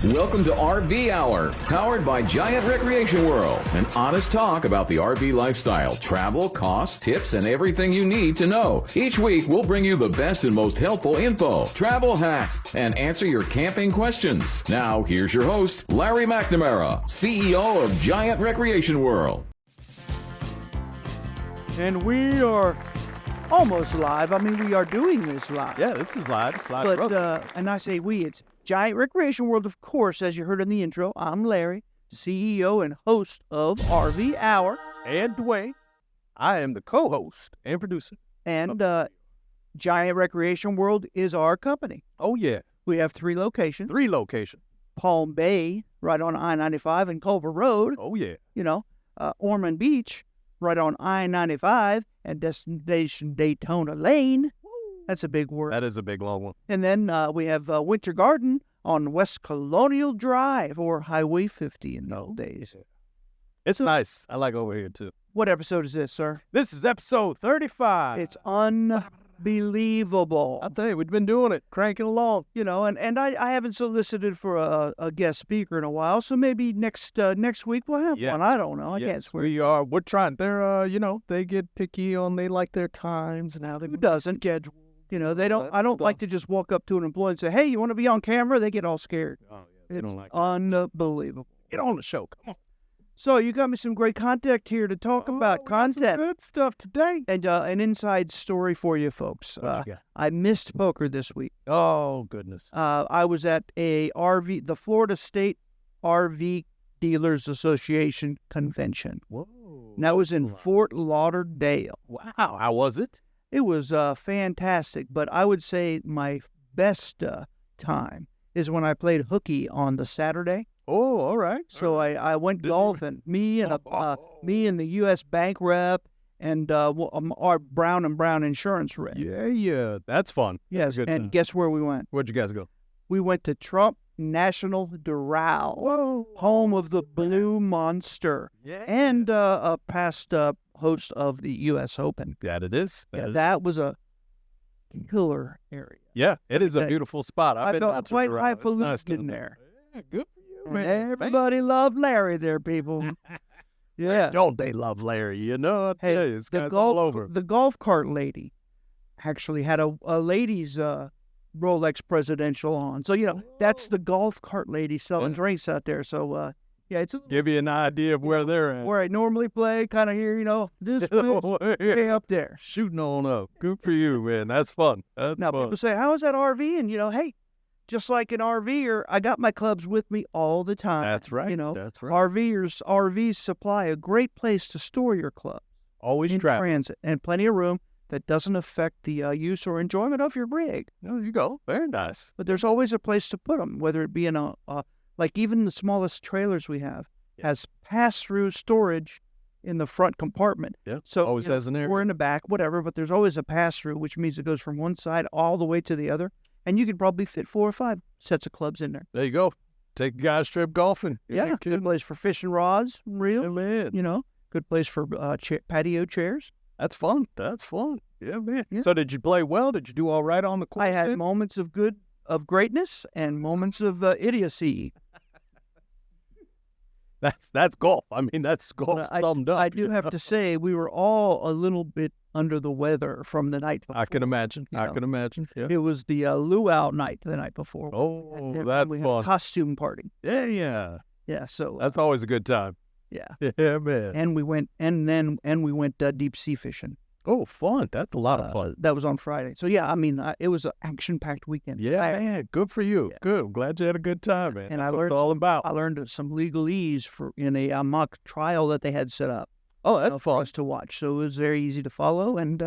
Welcome to RV Hour, powered by Giant Recreation World. An honest talk about the RV lifestyle, travel, costs, tips, and everything you need to know. Each week, we'll bring you the best and most helpful info, travel hacks, and answer your camping questions. Now, here's your host, Larry McNamara, CEO of Giant Recreation World. And we are almost live. I mean, we are doing this live. Yeah, this is live. It's live. But, and I say we, it's Giant Recreation World, of course, as you heard in the intro. I'm Larry, CEO and host of RV Hour. And Dwayne. I am the co-host and producer. And Giant Recreation World is our company. Oh, yeah. We have 3 locations. 3 locations. Palm Bay, right on I-95 and Culver Road. Oh, yeah. You know, Ormond Beach, right on I-95 and Destination Daytona Lane. That's a big word. That is a big, long one. And then we have Winter Garden on West Colonial Drive, or Highway 50 in those days. It's nice. I like over here, too. What episode is this, sir? This is episode 35. It's unbelievable. I'll tell you, we've been doing it, cranking along. You know, and I haven't solicited for a guest speaker in a while, so maybe next week we'll have one. I don't know. I can't swear. We are. We're trying. They're, they get picky on, they like their times and how they Who doesn't? schedule. You know, they don't. I don't like to just walk up to an employee and say, "Hey, you want to be on camera?" They get all scared. Oh, yeah. They don't like that. Unbelievable. Get on the show. Come on. So you got me some great content here to talk about content. Good stuff today. And an inside story for you folks. I missed poker this week. Oh, goodness. I was at the Florida State RV Dealers Association convention. Whoa. And that was in Fort Lauderdale. Wow. How was it? It was fantastic, but I would say my best time is when I played hooky on the Saturday. Oh, all right. So I went golfing. Me and the U.S. Bank rep and our Brown and Brown insurance rep. Yeah. That's fun. Yes, and time. guess where we went? Where'd you guys go? We went to Trump National Doral, Whoa. home of the Blue Monster, Yeah. and a past host of the U.S. Open. That it is. That was a killer area. Yeah, it is a beautiful spot. I felt quite highfalutin in there. Yeah, good for you, man. And everybody loved Larry there, people. Yeah. Don't they love Larry? You know, I tell you, this guy's all over. The golf cart lady actually had a ladies' Rolex Presidential on. So, that's the golf cart lady selling drinks out there. So, it's Give you an idea of where they're at. where I normally play, kind of here, this way up there. Shooting on up. Good for you, man. That's fun. That's Now, fun. people say, how is that RV? And, hey, just like an RVer, I got my clubs with me all the time. That's right. That's right. RVs supply a great place to store your club. Always in travel. transit, and plenty of room that doesn't affect the use or enjoyment of your rig. There you go. Very nice. But there's always a place to put them, whether it be in like even the smallest trailers we have has pass-through storage in the front compartment. Yeah, so always has an area. Or in the back, whatever, but there's always a pass-through, which means it goes from one side all the way to the other, and you could probably fit 4 or 5 sets of clubs in there. There you go. Take a guy strip golfing. Yeah, good place for fishing rods, reels. Yeah, man. Good place for patio chairs. That's fun. That's fun. Yeah, man. Yeah. So did you play well? Did you do all right on the course? I had moments of greatness and moments of idiocy. That's golf. I mean, that's golf summed up. I do have to say, we were all a little bit under the weather from the night before. I can imagine. I can imagine. Yeah. It was the luau night the night before. Oh, and that's we had fun. a costume party. Yeah. Yeah, so That's always a good time. yeah. Yeah, man. And we went deep sea fishing. Oh, fun. That's a lot of fun. That was on Friday. So yeah, I mean, it was an action-packed weekend. Yeah, man. Good for you. Yeah. Good. I'm glad you had a good time, man. And That's what it's all about. I learned some legalese in a mock trial that they had set up. Oh, that's for fun. us to watch. So it was very easy to follow and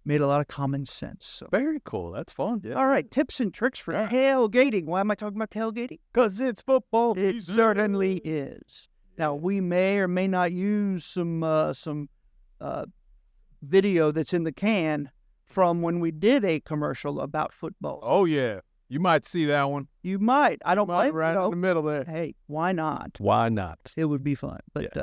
made a lot of common sense. So very cool. That's fun. Yeah. All right, tips and tricks for tailgating. Why am I talking about tailgating? Because it's football season. It certainly is. Now, we may or may not use some video that's in the can from when we did a commercial about football. Oh, yeah. You might see that one. You might. I don't blame right you. in the middle there. Hey, why not? Why not? It would be fun. But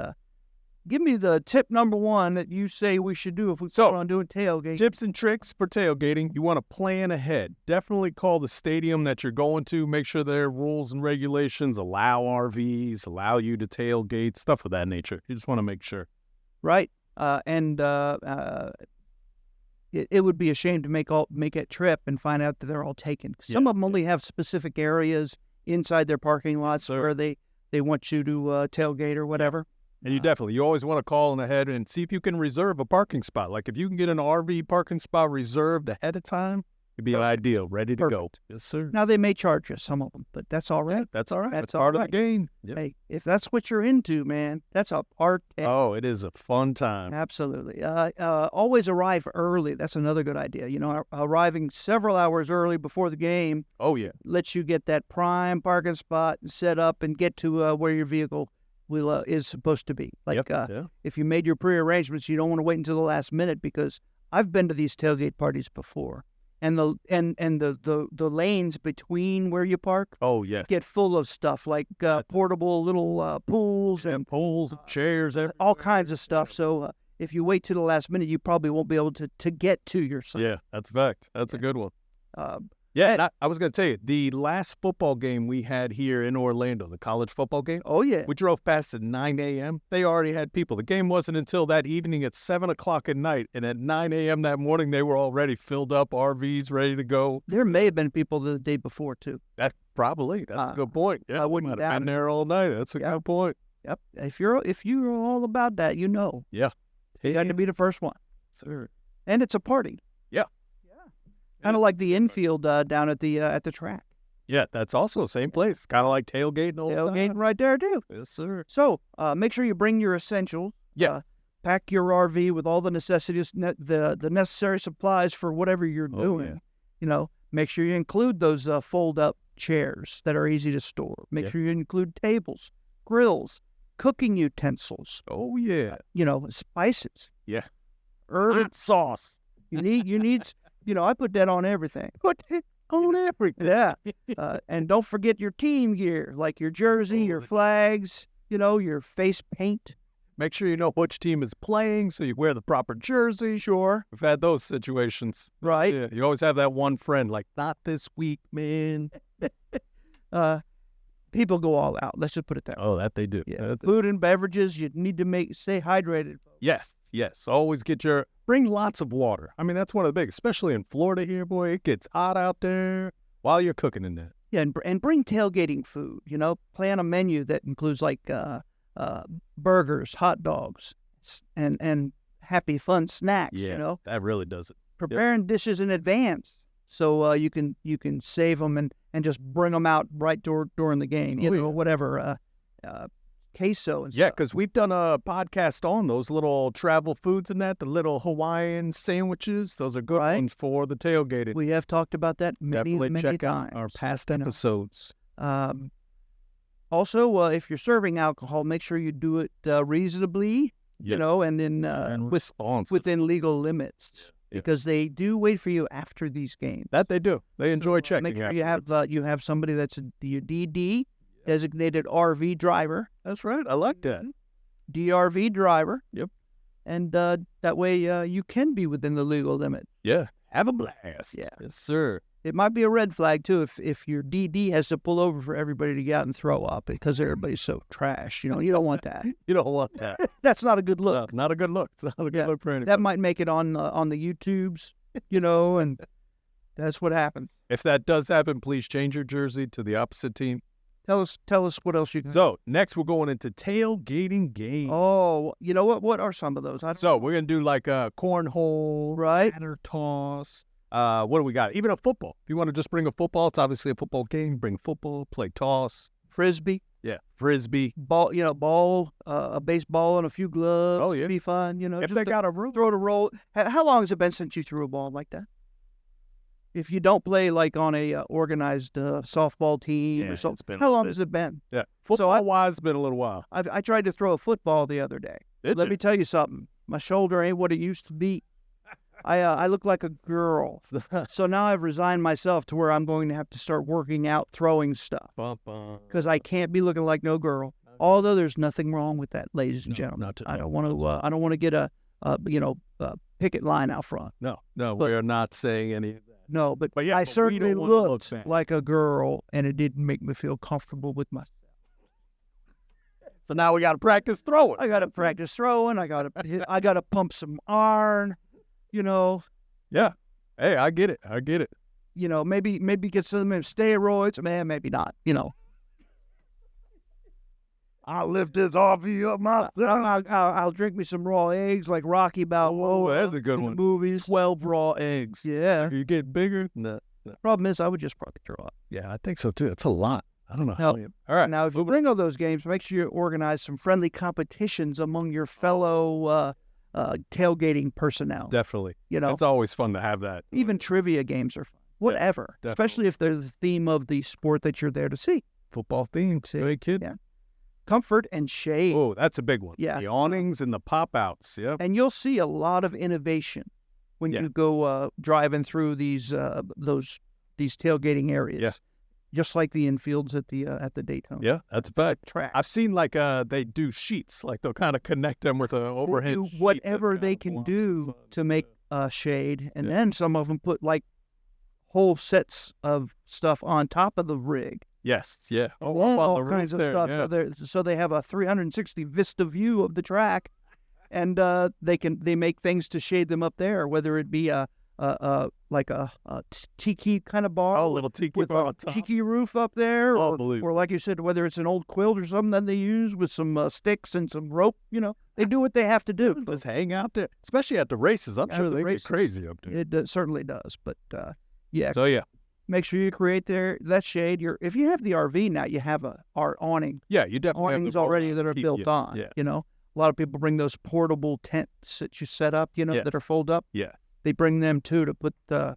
give me the tip number one that you say we should do if we plan on doing tailgate. Tips and tricks for tailgating. You want to plan ahead. Definitely call the stadium that you're going to. Make sure their rules and regulations allow RVs, allow you to tailgate, stuff of that nature. You just want to make sure. Right. It would be a shame to make a trip and find out that they're all taken. Some of them only have specific areas inside their parking lots where they want you to tailgate or whatever. And you always want to call in ahead and see if you can reserve a parking spot. Like if you can get an RV parking spot reserved ahead of time, it'd be ideal, ready to go. Yes, sir. Now, they may charge you, some of them, but that's all right. Yeah, that's all right. That's part all of the game. Yep. Hey, if that's what you're into, man, that's a part. Oh, it is a fun time. Absolutely. Always arrive early. That's another good idea. Arriving several hours early before the game. Oh, yeah. Lets you get that prime parking spot and set up and get to where your vehicle is supposed to be. Like if you made your pre-arrangements, you don't want to wait until the last minute, because I've been to these tailgate parties before. And the lanes between where you park, get full of stuff like portable little pools and chairs, all kinds of stuff. So if you wait to the last minute, you probably won't be able to get to your site. Yeah, that's a fact. That's a good one. And I was going to tell you, the last football game we had here in Orlando, the college football game. Oh, yeah. We drove past at 9 a.m. They already had people. The game wasn't until that evening at 7 o'clock at night. And at 9 a.m. that morning, they were already filled up, RVs ready to go. There may have been people the day before, too. That's a good point. Yeah, I wouldn't doubt have been there all night. That's a good point. Yep. If you're all about that, Yeah. You got to be the first one. Sir. And it's a party. Yeah. Kind of like the infield down at the track. Yeah, that's also the same place. Kind of like tailgating all the time. Tailgating right there, too. Yes, sir. So make sure you bring your essentials. Yeah. Pack your RV with all the necessities, the necessary supplies for whatever you're doing. Yeah. Make sure you include those fold-up chairs that are easy to store. Make sure you include tables, grills, cooking utensils. Oh, yeah. Spices. Yeah. Herb sauce. You need. I put that on everything. Put it on everything. Yeah. And don't forget your team gear, like your jersey, your flags, your face paint. Make sure you know which team is playing so you wear the proper jersey. Sure. We've had those situations. Right. Yeah. You always have that one friend like, not this week, man. People go all out. Let's just put it that way. Oh, that they do. Yeah. Food and beverages, you need to stay hydrated. Yes. Always bring lots of water. I mean, that's one of the big, especially in Florida here, boy. It gets hot out there while you're cooking in there. Yeah, and bring tailgating food. Plan a menu that includes like burgers, hot dogs, and happy fun snacks. Yeah, that really does it. Preparing dishes in advance so you can save them and just bring them out right during the game. Whatever. Queso and stuff. Because we've done a podcast on those little travel foods and that, the little Hawaiian sandwiches. Those are good ones for the tailgating. We have talked about that many check times. Our past episodes. Also, if you're serving alcohol, make sure you do it reasonably, and then within legal limits. Because they do wait for you after these games. That they do. They enjoy checking. Make sure you have somebody that's your DD, designated RV driver. That's right. I like that. DRV driver. Yep. And that way you can be within the legal limit. Yeah. Have a blast. Yeah. Yes, sir. It might be a red flag, too, if your DD has to pull over for everybody to get out and throw up because everybody's so trash. You don't want that. You don't want that. That's not a good look. No, not a good look. It's not a good look for anybody. That might make it on the YouTubes, and that's what happened. If that does happen, please change your jersey to the opposite team. Tell us what else you can. So, next we're going into tailgating games. Oh, you know what? What are some of those? We're going to do like a cornhole, ladder toss. What do we got? Even a football. If you want to just bring a football, it's obviously a football game. Bring football, play toss. Frisbee. Yeah, frisbee. Ball, a baseball and a few gloves. Oh, yeah. Be fun, If they got a room. Throw it a roll. How long has it been since you threw a ball like that? If you don't play like on a organized softball team or something, how long has it been? Yeah, football-wise, it's been a little while. I tried to throw a football the other day. Let me tell you something. My shoulder ain't what it used to be. I look like a girl. So now I've resigned myself to where I'm going to have to start working out throwing stuff. Because I can't be looking like no girl. Although there's nothing wrong with that, ladies and gentlemen. I don't want to get a picket line out front. No, we are not saying any of that. No, but yeah, I certainly looked look like a girl, and it didn't make me feel comfortable with myself. So now we got to practice throwing. I got to practice throwing. I got to pump some iron. Yeah. Hey, I get it. Maybe get some steroids. Man, maybe not. I'll lift this RV up myself. I'll drink me some raw eggs like Rocky Balboa. Oh, that's a good one. Movies. 12 raw eggs. Yeah. You get bigger? No. Problem is, I would just probably throw up. Yeah, I think so too. It's a lot. I don't know. All right. Now, if you bring all those games, make sure you organize some friendly competitions among your fellow tailgating personnel. Definitely. It's always fun to have that. Even trivia games are fun. Whatever. Yeah, especially if they're the theme of the sport that you're there to see. Football themed. Hey, kid. Yeah. Comfort and shade. Oh, that's a big one. Yeah. The awnings and the pop-outs. Yep. And you'll see a lot of innovation when you go driving through these tailgating areas. Yeah. Just like the infields at the Daytona. Yeah, that's a fact. Track. I've seen they do sheets, like they'll kind of connect them with an overhead do sheet whatever they can do to make shade, and then some of them put like whole sets of stuff on top of the rig. Yes, yeah. All kinds of stuff. Yeah. So they have a 360 vista view of the track, and they make things to shade them up there, whether it be like a tiki kind of bar. Oh, a little tiki with bar a on top. tiki roof up there, Unbelievable. or like you said, whether it's an old quilt or something that they use with some sticks and some rope. They do what they have to do. Just hang out there, especially at the races. I'm sure they get crazy up there. It certainly does, but yeah. So yeah. Make sure you create that shade. If you have the RV now, you have our awning. Yeah, you definitely awnings have already that are built on. Yeah. A lot of people bring those portable tents that you set up. That are fold up. Yeah. They bring them too to put to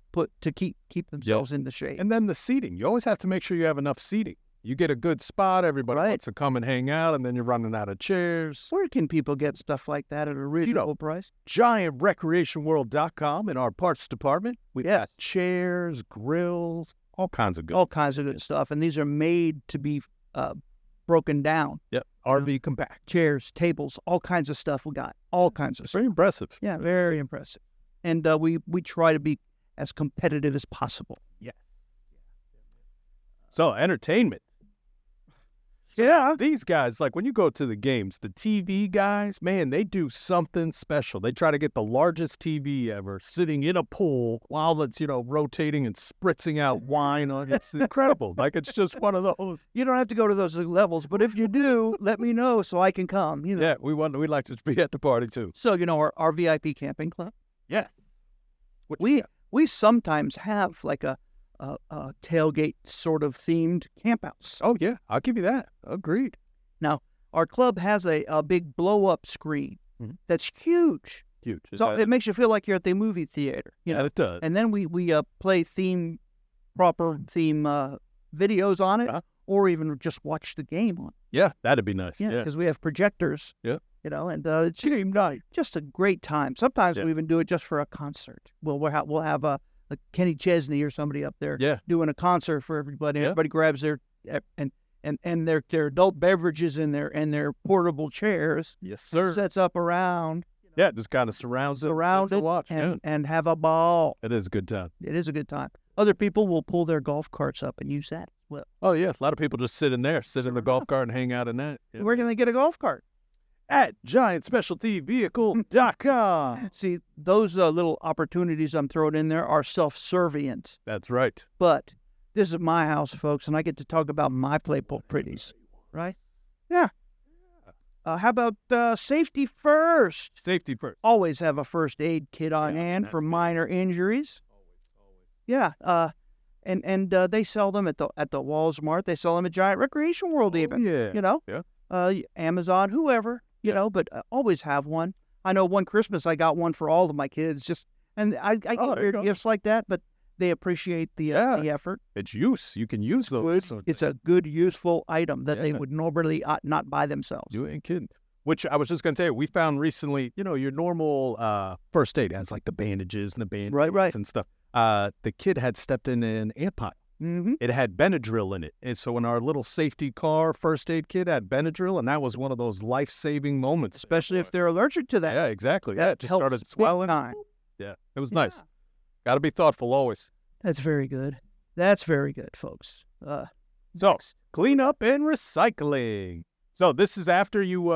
keep themselves in the shade. And then the seating. You always have to make sure you have enough seating. You get a good spot. Everybody wants to come and hang out, and then you're running out of chairs. Where can people get stuff like that at a reasonable price? GiantRecreationWorld.com in our parts department. We got chairs, grills, all kinds of good stuff. And these are made to be broken down. Yep. RV compact. Chairs, tables, all kinds of stuff we got. All kinds of stuff. Very impressive. Yeah, very impressive. And we try to be as competitive as possible. Yes. So, entertainment. Yeah. These guys, like when you go to the games, the TV guys, man, they do something special. They try to get the largest TV ever sitting in a pool while it's, rotating and spritzing out wine on it. It's incredible. Like it's just one of those. You don't have to go to those levels, but if you do, let me know so I can come. Yeah, we'd like to be at the party too. So, our VIP camping club? Yes. We sometimes have like a tailgate sort of themed campouts. Oh, yeah. I'll give you that. Agreed. Now, our club has a big blow-up screen that's huge. Huge. So it makes you feel like you're at the movie theater. Yeah, it does. And then we play proper theme videos on it, or even just watch the game on it. Yeah, that'd be nice. Yeah, because we have projectors. Yeah. And it's just a great time. Sometimes we even do it just for a concert. We'll have a Kenny Chesney or somebody up there doing a concert for everybody. Everybody grabs their and their adult beverages in their portable chairs. Yes, sir. Sets up around. Yeah, just kind of surrounds it. Watch, and have a ball. It is a good time. It is a good time. Other people will pull their golf carts up and use that as well. Oh, yeah. A lot of people just sit in the golf cart and hang out in that. Yeah. Where can they get a golf cart? At GiantSpecialtyVehicle.com. See, those little opportunities I'm throwing in there are self-servient. That's right. But this is my house, folks, and I get to talk about my Playboy pretties, right? Yeah. How about safety first? Safety first. Always have a first aid kit on hand for minor injuries. Always. Yeah. And they sell them at the Walmart. They sell them at Giant Recreation World even. Yeah. Yeah. Amazon, whoever. But always have one. I know one Christmas I got one for all of my kids. I get weird gifts like that, but they appreciate the effort. It's use. You can use those. It's a good, useful item that they would normally not buy themselves. You ain't kidding. Which I was just going to tell you, we found recently, your normal first aid has like the bandages and the band-aids right. and stuff. The kid had stepped in an ant pile. Mm-hmm. It had Benadryl in it. And so in our little safety car first aid kit had Benadryl, and that was one of those life-saving moments. Especially if they're allergic to that. Yeah, exactly. That It just helps started big swelling. time. Yeah, it was nice. Got to be thoughtful always. That's very good. That's very good, folks. So, clean up and recycling. So this is after you're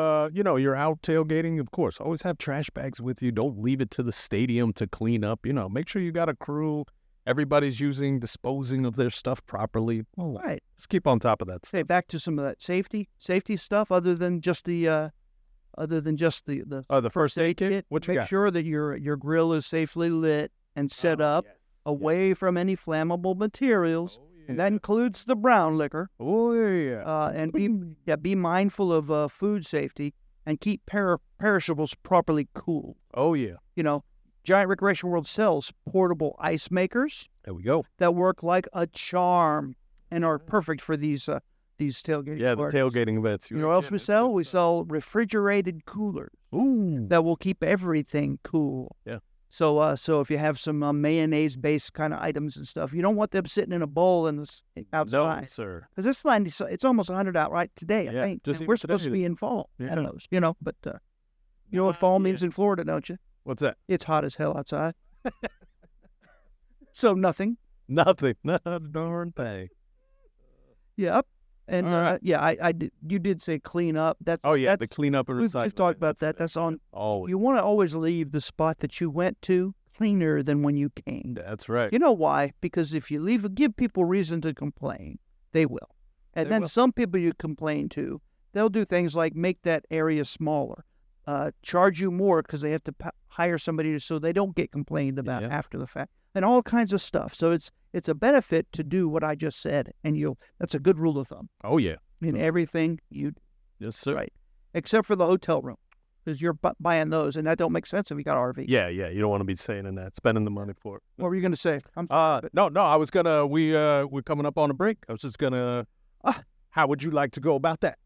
out tailgating. Of course, always have trash bags with you. Don't leave it to the stadium to clean up. Make sure you got a crew. Everybody's disposing of their stuff properly. All right. Let's keep on top of that. Say back to some of that safety stuff, other than just the first aid kit. What you Make got? sure that your grill is safely lit and set up away from any flammable materials. And that includes the brown liquor. Oh, yeah. And be mindful of food safety and keep perishables properly cool. Oh, yeah. Giant Recreation World sells portable ice makers There we go. that work like a charm and are perfect for these tailgating Yeah, the parties. tailgating events. You know what else we sell? We sell refrigerated coolers Ooh. that will keep everything cool. Yeah. So if you have some mayonnaise-based kind of items and stuff, you don't want them sitting in a bowl outside. No, sir. Because this line, it's almost 100 out right today, I Yeah, think. just And we're even supposed to today. be in fall. Yeah. I don't know, but you know what fall means in Florida, don't you? What's that? It's hot as hell outside. So nothing. Nothing. Not a darn thing. Yep. And All right. you did say clean up. That's The cleanup and we've recycling. talked about that. That's on. Always. You want to always leave the spot that you went to cleaner than when you came. That's right. You know why? Because if you give people reason to complain, they will. And They then will. some people you complain to, they'll do things like make that area smaller, charge you more because they have to hire somebody so they don't get complained about after the fact, and all kinds of stuff. So it's a benefit to do what I just said, and that's a good rule of thumb Oh, yeah. in everything you Yes, sir. right, except for the hotel room, because you're buying those, and that don't make sense if you got RV. Yeah. You don't want to be saying that, spending the money for it. What were you going to say? No, I was gonna. We're coming up on a break. I was just gonna. How would you like to go about that?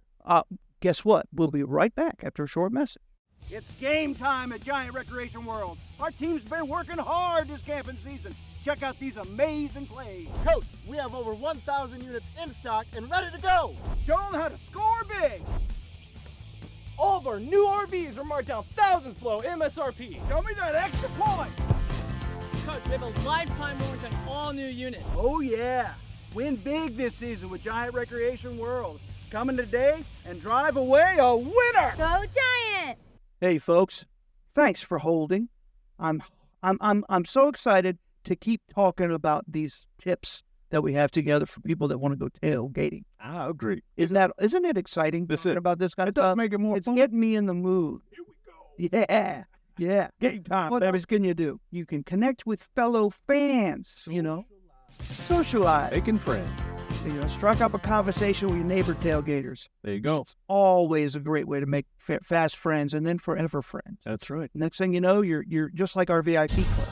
Guess what? We'll be right back after a short message. It's game time at Giant Recreation World. Our team's been working hard this camping season. Check out these amazing plays. Coach, we have over 1,000 units in stock and ready to go. Show them how to score big. All of our new RVs are marked down thousands below MSRP. Show me that extra point. Coach, we have a lifetime warranty on all new units. Oh yeah. Win big this season with Giant Recreation World. Coming today and drive away a winner. Go Giant! Hey, folks, thanks for holding. I'm so excited to keep talking about these tips that we have together for people that want to go tailgating. I agree. Isn't it exciting This talking is- about this kind It of does stuff? make it more It's fun. getting me in the mood. Here we go. Yeah. Game time. What else can you do? You can connect with fellow fans, socialize, Making friends. strike up a conversation with your neighbor tailgaters. There you go. Always a great way to make fast friends and then forever friends. That's right. Next thing you know, you're just like our VIP club.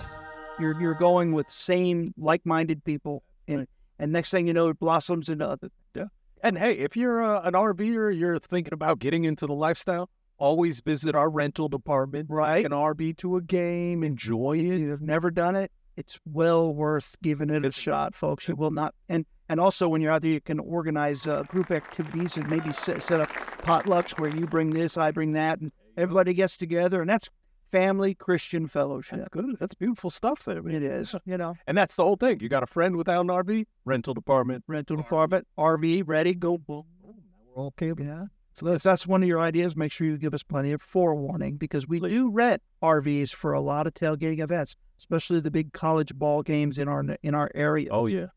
You're going with same like-minded people in it, and next thing you know, it blossoms into other. And hey, if you're an RVer, you're thinking about getting into the lifestyle, always visit our rental department. Right. Take an RV to a game, enjoy it. You've never done it, it's well worth giving it a shot, folks. You will not. And also, when you're out there, you can organize group activities and maybe set up potlucks where you bring this, I bring that, and everybody gets together, and that's family Christian fellowship. That's good. That's beautiful stuff there, man. It is, And that's the whole thing. You got a friend without an RV? Rental department. rental department, RV, ready, go, boom. We're all camping. Yeah. So if that's one of your ideas, make sure you give us plenty of forewarning, because we do rent RVs for a lot of tailgating events, especially the big college ball games in our area. Oh, yeah.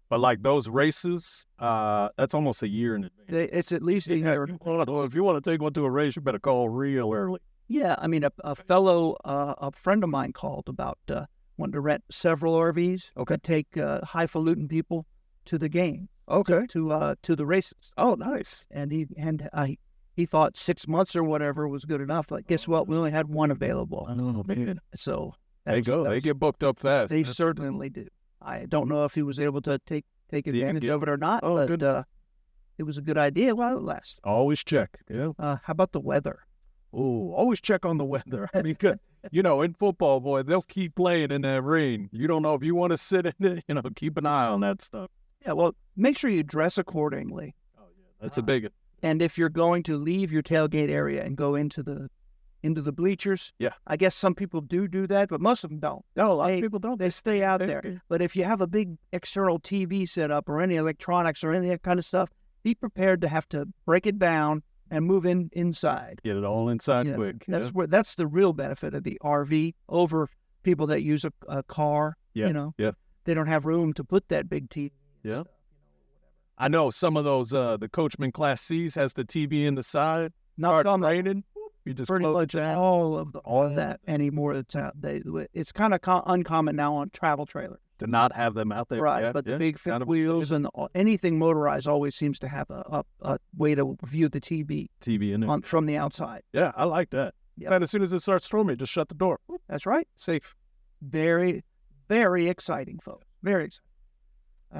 But like those races, that's almost a year in advance. It's at least a year. If you want to take one to a race, you better call real early. Yeah, I mean, a fellow, a friend of mine called about wanting to rent several RVs to take highfalutin people to the game. Okay. To the races. Oh, nice. And he thought 6 months or whatever was good enough. Like, guess what? We only had one available. I know, man. So They go. They get booked up fast. They certainly do. I don't know if he was able to take advantage of it or not, Oh, but goodness. it was a good idea while it lasted. Always check. Yeah. How about the weather? Oh, always check on the weather. I mean, 'cause, in football, boy, they'll keep playing in that rain. You don't know if you want to sit in it. Keep an eye on that stuff. Yeah, well, make sure you dress accordingly. That's a big one. And if you're going to leave your tailgate area and go into the bleachers, I guess some people do that, but most of them don't. No, a lot of people don't. They stay out there. But if you have a big external TV set up or any electronics or any of that kind of stuff, be prepared to have to break it down and move inside. Get it all inside quick. That's the real benefit of the RV over people that use a car. Yeah. You know, they don't have room to put that big TV. Yeah. I know some of those, the Coachman Class C's has the TV in the side. Not raining. You just pretty much all of that anymore. It's kind of uncommon now on travel trailers to not have them out there. Right, but the big fifth wheels and anything motorized always seems to have a way to view the TV in it from the outside. Yeah, I like that. Yep. And as soon as it starts storming, just shut the door. That's right. Safe. Very, very exciting, folks. Very exciting.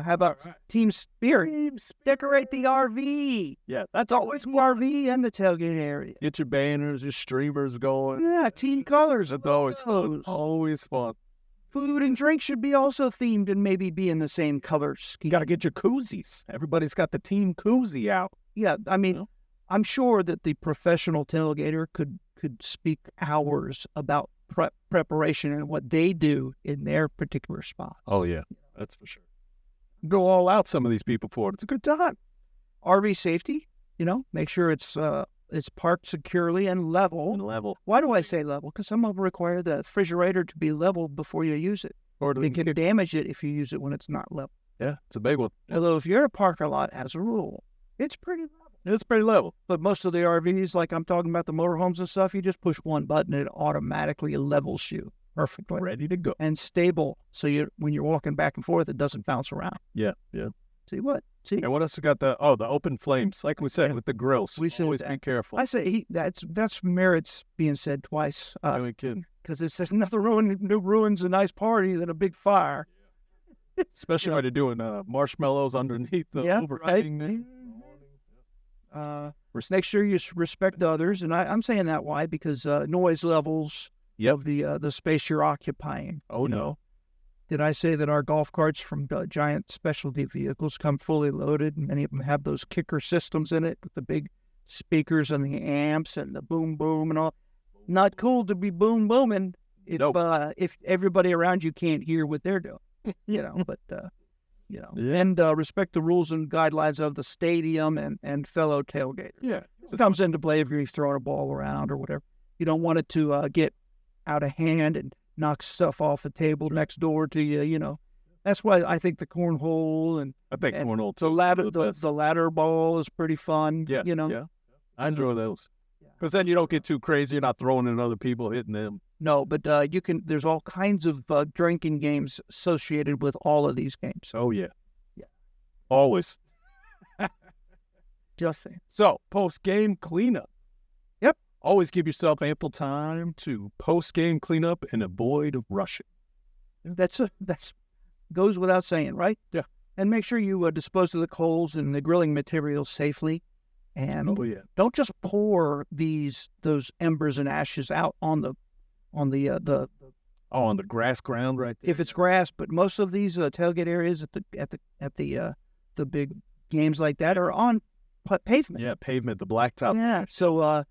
How about team spirit? Decorate the RV. Yeah, that's always the RV and the tailgate area. Get your banners, your streamers going. Yeah, team colors. It's always fun. Always fun. Food and drink should be also themed and maybe be in the same color scheme. You got to get your koozies. Everybody's got the team koozie out. Yeah, I mean, I'm sure that the professional tailgater could speak hours about preparation and what they do in their particular spot. Oh, yeah, that's for sure. Go all out, some of these people for it. It's a good time. RV safety, make sure it's parked securely and level. Why do I say level? Because some of them require the refrigerator to be leveled before you use it. Or it can damage it if you use it when it's not level. Yeah, it's a big one. Although if you're in a parking lot, as a rule, it's pretty level. It's pretty level. But most of the RVs, like I'm talking about the motorhomes and stuff, you just push one button and it automatically levels you perfectly. Ready to go. And stable, so when you're walking back and forth, it doesn't bounce around. Yeah. See what? And what else we got? The open flames, like we said, with the grills. We should always be careful. I say that's merits being said twice. Because it says nothing ruins a nice party than a big fire. Especially when you're doing marshmallows underneath the overhang. Make sure you respect others, and I'm saying that why? Because noise levels of the space you're occupying. Oh no. Did I say that our golf carts from giant specialty vehicles come fully loaded? Many of them have those kicker systems in it with the big speakers and the amps and the boom boom and all. Not cool to be boom booming if everybody around you can't hear what they're doing. And respect the rules and guidelines of the stadium and fellow tailgaters. Yeah. It comes into play if you're throwing a ball around or whatever. You don't want it to get out of hand and knock stuff off the table next door to you. That's why I think the cornhole and cornhole too. The ladder ball is pretty fun. Yeah. I enjoy those. Because then you don't get too crazy. You're not throwing in other people, hitting them. No, but there's all kinds of drinking games associated with all of these games. Oh, yeah. Always. Just saying. So, post-game cleanup. Yep. Always give yourself ample time to post-game cleanup and avoid rushing. That's goes without saying, right? Yeah. And make sure you dispose of the coals and the grilling materials safely. And don't just pour those embers and ashes out on the grass ground right there. If it's grass, but most of these tailgate areas at the big games like that are on pavement. Yeah, pavement, the blacktop. Yeah. So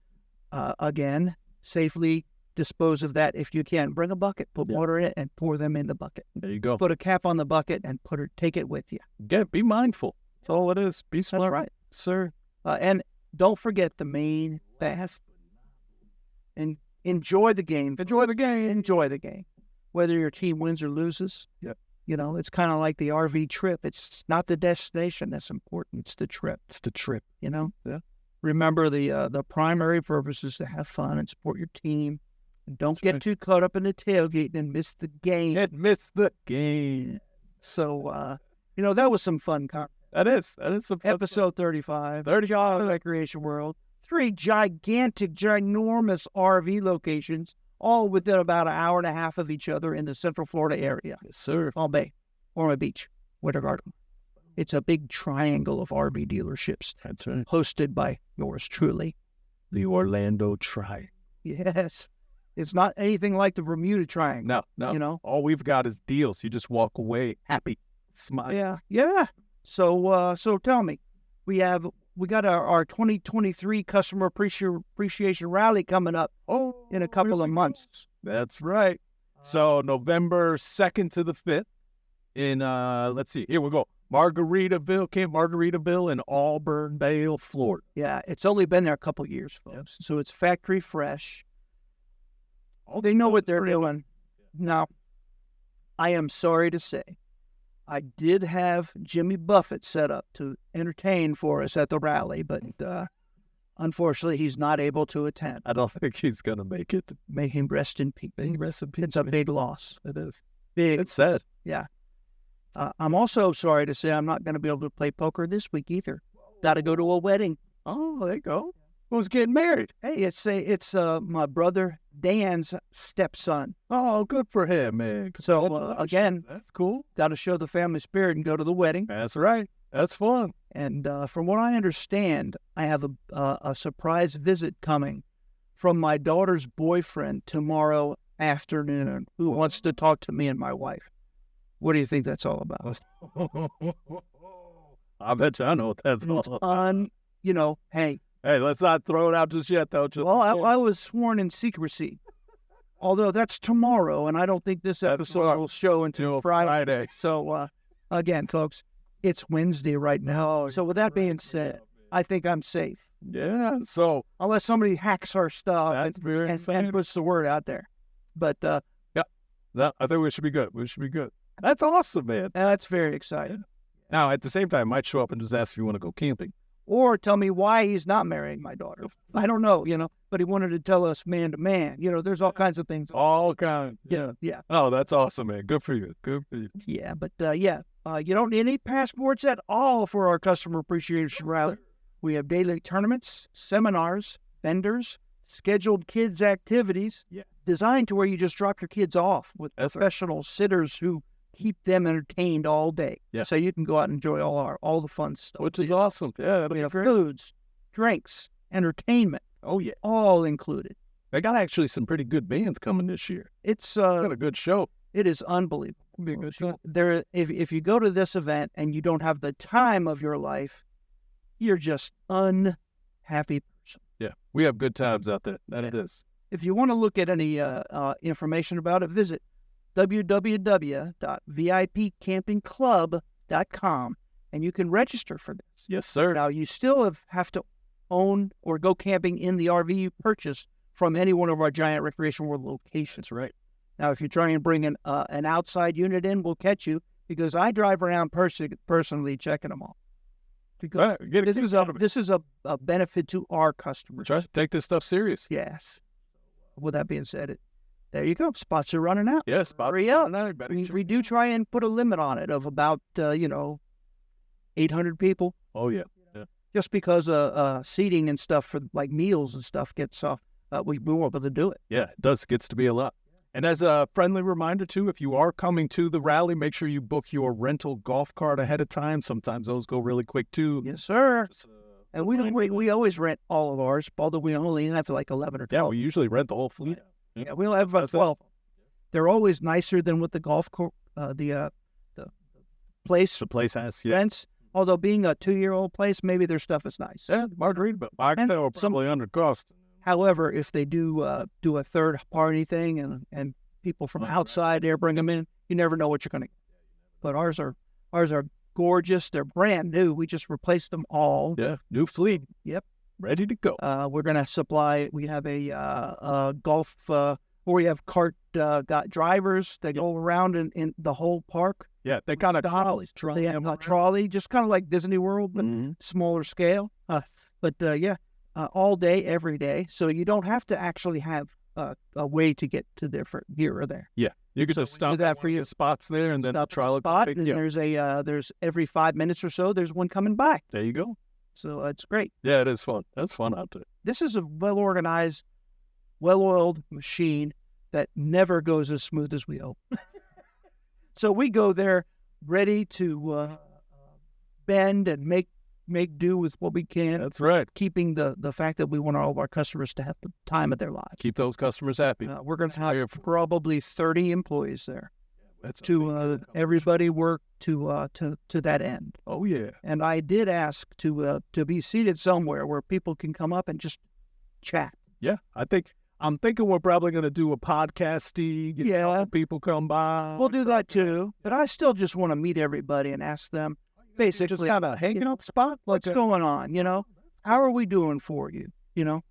again, safely dispose of that if you can. Bring a bucket, put water in it, and pour them in the bucket. There you go. Put a cap on the bucket and take it with you. Be mindful. That's all it is. Be smart. That's right, sir. And don't forget the main fast. And enjoy the game. Enjoy the game. Whether your team wins or loses. Yep. It's kind of like the RV trip. It's not the destination that's important. It's the trip. Yeah. Remember the primary purpose is to have fun and support your team. And don't get too caught up in the tailgate and miss the game. So, that was some fun content. That is some fun. Episode 35. 35. Recreation World. 3 gigantic, ginormous RV locations, all within about an hour and a half of each other in the Central Florida area. Yes, sir. Palm Bay, Orma Beach, Winter Garden. It's a big triangle of RV dealerships. That's right. Hosted by yours truly. The Orlando Triangle. Yes. It's not anything like the Bermuda Triangle. No. All we've got is deals. You just walk away happy, smile. Yeah. So tell me, we got our 2023 Customer Appreciation Rally coming up in a couple of months. That's right. So November 2nd to the 5th in, let's see, here we go. Camp Margaritaville in Auburndale, Florida. Yeah, it's only been there a couple of years, folks. So it's factory fresh. They know what they're doing. Now, I am sorry to say, I did have Jimmy Buffett set up to entertain for us at the rally, but unfortunately, he's not able to attend. I don't think he's going to make it. May him rest in peace. It's a big loss. It is. Big. It's sad. Yeah. I'm also sorry to say I'm not going to be able to play poker this week either. Got to go to a wedding. Oh, there you go. Who's getting married? Hey, it's my brother Dan's stepson. Oh, good for him, man. So again, that's cool. Got to show the family spirit and go to the wedding. That's right. That's fun. And from what I understand, I have a surprise visit coming from my daughter's boyfriend tomorrow afternoon, who wants to talk to me and my wife. What do you think that's all about? I bet you I know what that's all about. Hey, let's not throw it out just yet, though. Well, I was sworn in secrecy. Although that's tomorrow, and I don't think this episode will show until Friday. So, again, folks, it's Wednesday right now. So with that being said, I think I'm safe. Yeah, so... Unless somebody hacks our stuff and puts the word out there. But, I think we should be good. That's awesome, man. That's very exciting. Now, at the same time, I might show up and just ask if you want to go camping. Or tell me why he's not marrying my daughter. I don't know, but he wanted to tell us man to man. There's all kinds of things. All kinds. Yeah. Oh, that's awesome, man. Good for you. Yeah, but you don't need any passports at all for our Customer Appreciation Rally. We have daily tournaments, seminars, vendors, scheduled kids' activities designed to where you just drop your kids off with professional sitters who keep them entertained all day. Yeah. So you can go out and enjoy all the fun stuff. Which is awesome. Yeah, we have foods, drinks, entertainment. Oh, yeah. All included. They got actually some pretty good bands coming this year. It's got a good show. It is unbelievable. It'll be a good show. If you go to this event and you don't have the time of your life, you're just unhappy person. Yeah, we have good times out there. That it is. If you want to look at any information about it, visit www.vipcampingclub.com, and you can register for this. Yes, sir. Now, you still have to own or go camping in the RV you purchase from any one of our Giant Recreation World locations. Right. Now, if you try and bring an outside unit in, we'll catch you, because I drive around personally checking them all. Because this is a benefit to our customers. Try to take this stuff serious. Yes. With that being said, there you go. Spots are running out. Yes, spots are running out. We do try and put a limit on it of about 800 people. Oh yeah. Just because seating and stuff for like meals and stuff gets off, we won't be able to do it. Yeah, it gets to be a lot. And as a friendly reminder too, if you are coming to the rally, make sure you book your rental golf cart ahead of time. Sometimes those go really quick too. Yes, sir. And we always rent all of ours, although we only have like 11 or 12. Yeah, we usually rent the whole fleet. Yeah, we'll have 12. They're always nicer than what the golf course, the place. The place has rents. Although being a 2-year-old place, maybe their stuff is nice. Yeah, Margarita, but Bartow probably under cost. However, if they do a third party thing and people from outside there bring them in, you never know what you're going to get. But ours are gorgeous. They're brand new. We just replaced them all. Yeah, new fleet. Yep. Ready to go. We're going to supply, we have a golf, where we have cart got drivers that go around in the whole park. Yeah, they kind of trolley. They have a trolley, just kind of like Disney World, but smaller scale. But all day, every day. So you don't have to actually have a way to get to there for here or there. Yeah, you could just stop that for you. Spots there, and then the trolley spot. And there's every 5 minutes or so, there's one coming by. There you go. So it's great. Yeah, it is fun. That's fun out there. This is a well-organized, well-oiled machine that never goes as smooth as we hope. So we go there ready to bend and make do with what we can. That's right. Keeping the fact that we want all of our customers to have the time of their lives. Keep those customers happy. We're going to have probably 30 employees there. everybody work to that end. Oh yeah. And I did ask to be seated somewhere where people can come up and just chat. Yeah, I'm thinking we're probably going to do a podcast, Steve. People come by. We'll do that too. But I still just want to meet everybody and ask them basically just kind of hanging out spot. What's going on? How are we doing for you?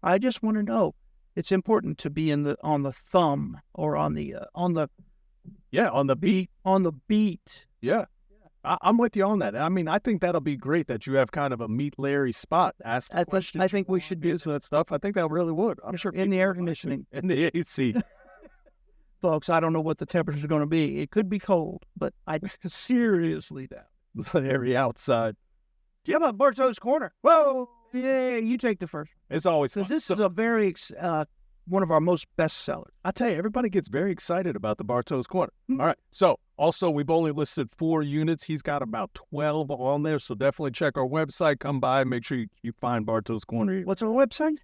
I just want to know. It's important to be on the thumb or on the beat. On the beat. Yeah. I'm with you on that. I mean, I think that'll be great that you have kind of a Meet Larry spot. Ask questions. I think we should do that stuff. I think that really would. I'm sure in the air conditioning. In the AC. Folks, I don't know what the temperature is going to be. It could be cold, but I seriously doubt. Larry outside. How about Bartow's Corner? Whoa! Yeah, you take the first. It's always fun. This is a very one of our most best sellers. I tell you, everybody gets very excited about the Bartow's Corner. Mm-hmm. All right. So, also, we've only listed 4 units. He's got about 12 on there, so definitely check our website. Come by, make sure you find Bartow's Corner. What's our website?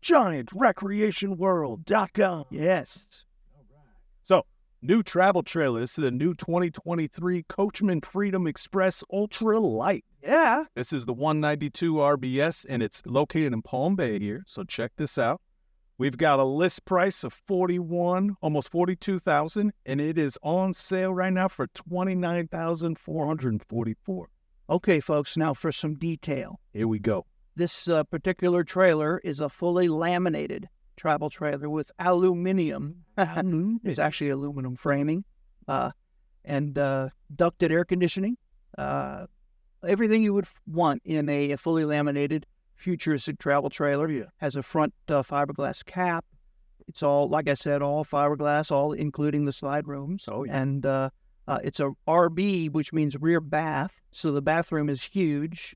GiantRecreationWorld.com. Yes. All right. So, new travel trailer. This is the new 2023 Coachman Freedom Express Ultra Light. Yeah. This is the 192 RBS, and it's located in Palm Bay here, so check this out. We've got a list price of almost $42,000, and it is on sale right now for $29,444. Okay, folks, now for some detail. Here we go. This particular trailer is a fully laminated travel trailer with aluminum. It's actually aluminum framing and ducted air conditioning. Everything you would want in a fully laminated futuristic travel trailer. Has a front fiberglass cap. It's all, like I said, all fiberglass, all including the slide rooms. Oh, yeah. And it's a RB, which means rear bath. So the bathroom is huge,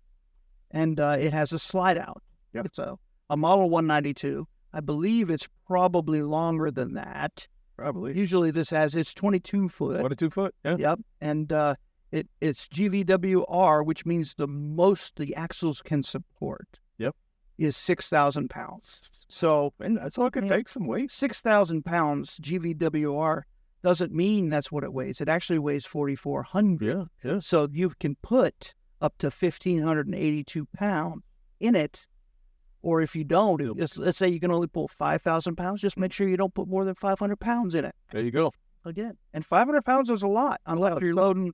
and it has a slide out. Yep. It's a Model 192. I believe it's probably longer than that. Probably. Usually it's 22 foot. 22 foot? Yeah. Yep. And it's GVWR, which means the most the axles can support. Yep. Is 6,000 pounds. So that's all it can take some weight. 6,000 pounds GVWR doesn't mean that's what it weighs. It actually weighs 4,400. Yeah. So you can put up to 1,582 pounds in it. Or if you don't, let's say you can only pull 5,000 pounds, just make sure you don't put more than 500 pounds in it. There you go. Again. And 500 pounds is a lot, unless you're loading,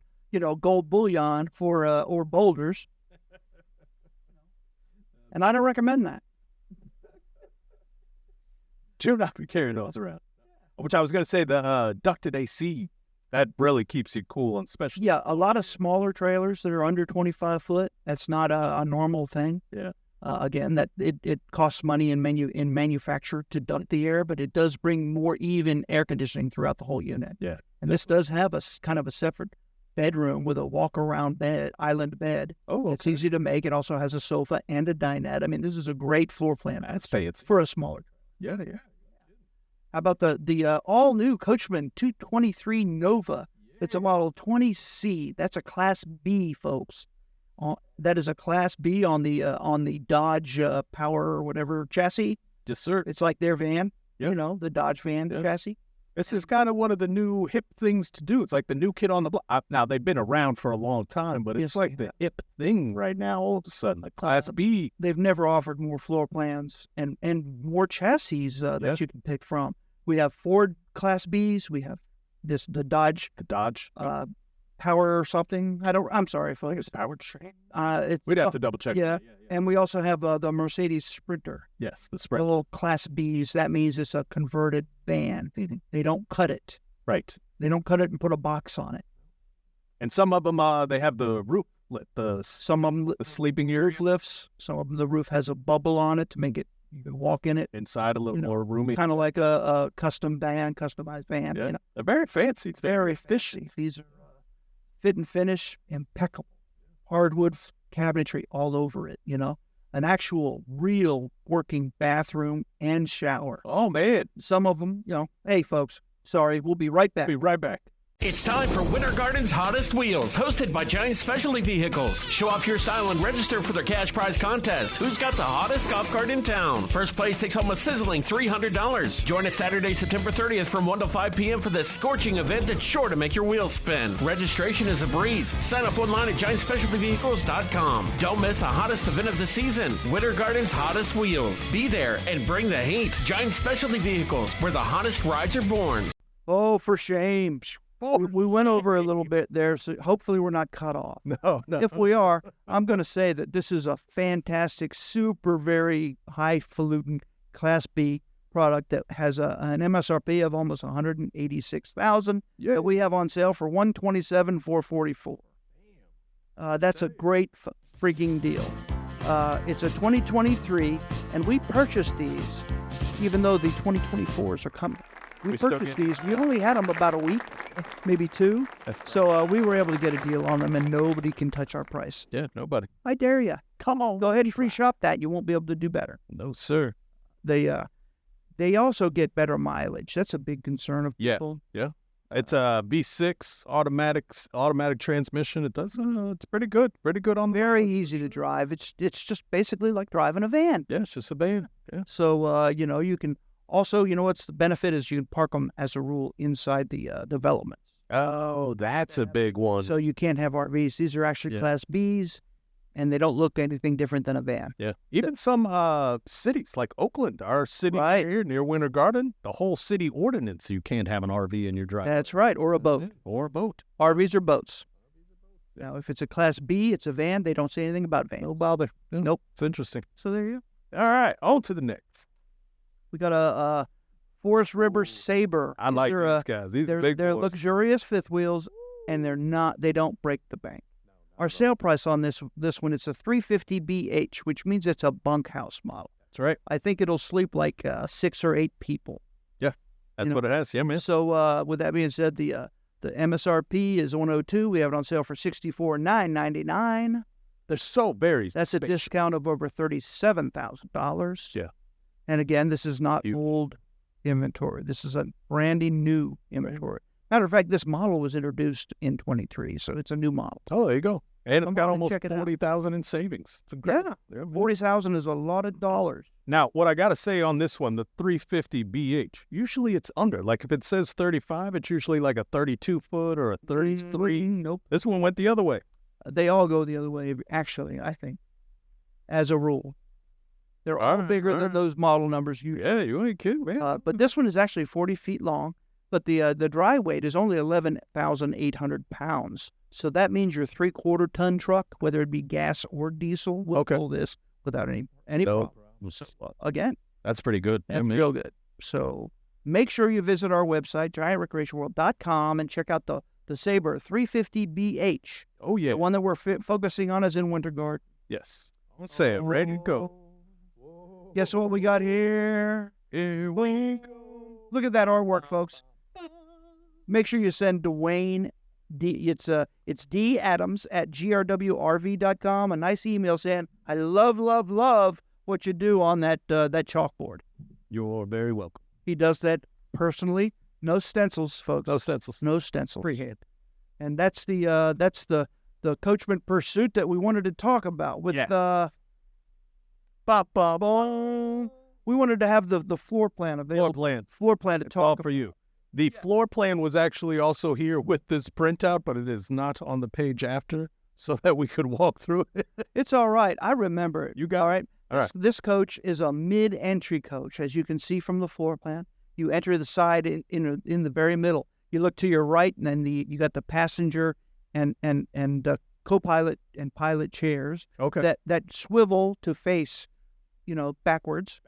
gold bullion or boulders. And I don't recommend that. Do not be carrying those around. Which I was going to say, the ducted AC, that really keeps you cool, and especially. Yeah, a lot of smaller trailers that are under 25 foot, that's not a normal thing. Yeah. Again, that it costs money in manufacture to duct the air, but it does bring more even air conditioning throughout the whole unit. Yeah. And this does have a kind of a separate bedroom with a walk-around bed, island bed. Oh, okay. It's easy to make. It also has a sofa and a dinette. I mean, this is a great floor plan. That's fancy. For a smaller. Yeah. How about the all-new Coachman 223 Nova? Yeah. It's a Model 20C. That's a Class B, folks. That is a Class B on the Dodge Power or whatever chassis. Yes, sir. It's like their van, yep. The Dodge van chassis. This is kind of one of the new hip things to do. It's like the new kid on the block. Now, they've been around for a long time, but it's like the hip thing right now. All of a sudden, the Class B. They've never offered more floor plans and more chassis that you can pick from. We have Ford Class Bs. We have the Dodge. The Dodge. Power or something. I'm sorry if I think it's powertrain. We'd have to double check. Yeah. And we also have the Mercedes Sprinter. Yes, the The Sprinter. little Class Bs. That means it's a converted van. They don't cut it. Right. They don't cut it and put a box on it. And some of them, they have the roof lit. Some of them the sleeping area lifts. Some of them, the roof has a bubble on it to make it. You can walk in it. Inside a little more roomy. Kind of like a customized van. Yeah. They're very fancy. It's very fishy. These are fit and finish, impeccable. Hardwood cabinetry all over it, An actual, real working bathroom and shower. Oh, man. Some of them, hey, folks, sorry, we'll be right back. Be right back. It's time for Winter Garden's Hottest Wheels, hosted by Giant Specialty Vehicles. Show off your style and register for their cash prize contest. Who's got the hottest golf cart in town? First place takes home a sizzling $300. Join us Saturday, September 30th from 1 to 5 p.m. for this scorching event that's sure to make your wheels spin. Registration is a breeze. Sign up online at GiantSpecialtyVehicles.com. Don't miss the hottest event of the season, Winter Garden's Hottest Wheels. Be there and bring the heat. Giant Specialty Vehicles, where the hottest rides are born. Oh, for shame. We went over a little bit there, so hopefully we're not cut off. No. If we are, I'm going to say that this is a fantastic, super, very highfalutin Class B product that has an MSRP of almost $186,000 that we have on sale for $127,444. That's a great freaking deal. It's a 2023, and we purchased these, even though the 2024s are coming. We purchased these. We only had them about a week, maybe two. So we were able to get a deal on them, and nobody can touch our price. Yeah, nobody. I dare you. Come on. Go ahead and free shop that. You won't be able to do better. No, sir. They also get better mileage. That's a big concern of people. Yeah. It's a V6 automatic transmission. It does. It's pretty good. Pretty good on. Very easy to drive. It's just basically like driving a van. Yeah, it's just a van. Yeah. So you can. Also, what's the benefit is you can park them, as a rule, inside the developments. Oh, that's a big one. So you can't have RVs. These are actually Class Bs, and they don't look anything different than a van. Yeah. Even some cities like Oakland, our city here near Winter Garden, the whole city ordinance, you can't have an RV in your driveway. That's right, or a boat. Or a boat. RVs are boats. Now, if it's a Class B, it's a van. They don't say anything about vans. No bother. Yeah. Nope. It's interesting. So there you go. All right, on to the next. We got a Forest River Sabre. I like these guys. These are big They're boys. luxurious fifth wheels, and they don't break the bank. Our sale price on this one, it's a 350BH, which means it's a bunkhouse model. That's right. I think it'll sleep like 6 or 8 people. Yeah, that's what it has. Yeah, man. So with that being said, the MSRP is 102. We have it on sale for $64,999. They're so very. That's a discount of over $37,000. Yeah. And again, this is not old inventory. This is a brandy new inventory. Matter of fact, this model was introduced in 23, so it's a new model. Oh, there you go. And it's got almost check it out. $40,000 in savings. It's incredible. Yeah, $40,000 is a lot of dollars. Now, what I got to say on this one, the 350BH, usually it's under. Like if it says 35, it's usually like a 32-foot or a 33. Nope. This one went the other way. They all go the other way, actually, I think, as a rule. They're all bigger than those model numbers usually. Yeah, you ain't kidding, man. But this one is actually 40 feet long, but the dry weight is only 11,800 pounds. So that means your 3/4 ton truck, whether it be gas or diesel, will pull this without any problem. So, again, that's pretty good. That's real good. So make sure you visit our website, GiantRecreationWorld.com, and check out the Sabre 350BH. Oh, yeah. The one that we're focusing on is in Winter Garden. Yes. Let's say it. Ready to go. Guess what we got here? Here we go. Look at that artwork, folks. Make sure you send Dwayne. It's D Adams at grwrv.com. A nice email saying, I love what you do on that chalkboard. You're very welcome. He does that personally. No stencils, folks. No stencils. No stencils. Freehand. And that's the Coachman Pursuit that we wanted to talk about with we wanted to have the floor plan available. Floor plan to talk about. For you. The floor plan was actually also here with this printout, but it is not on the page after, so that we could walk through it. It's all right. I remember it. You got it. All right. All right. This coach is a mid-entry coach, as you can see from the floor plan. You enter the side in the very middle. You look to your right, and then you got the passenger and co-pilot and pilot chairs. Okay. That swivel to face, backwards.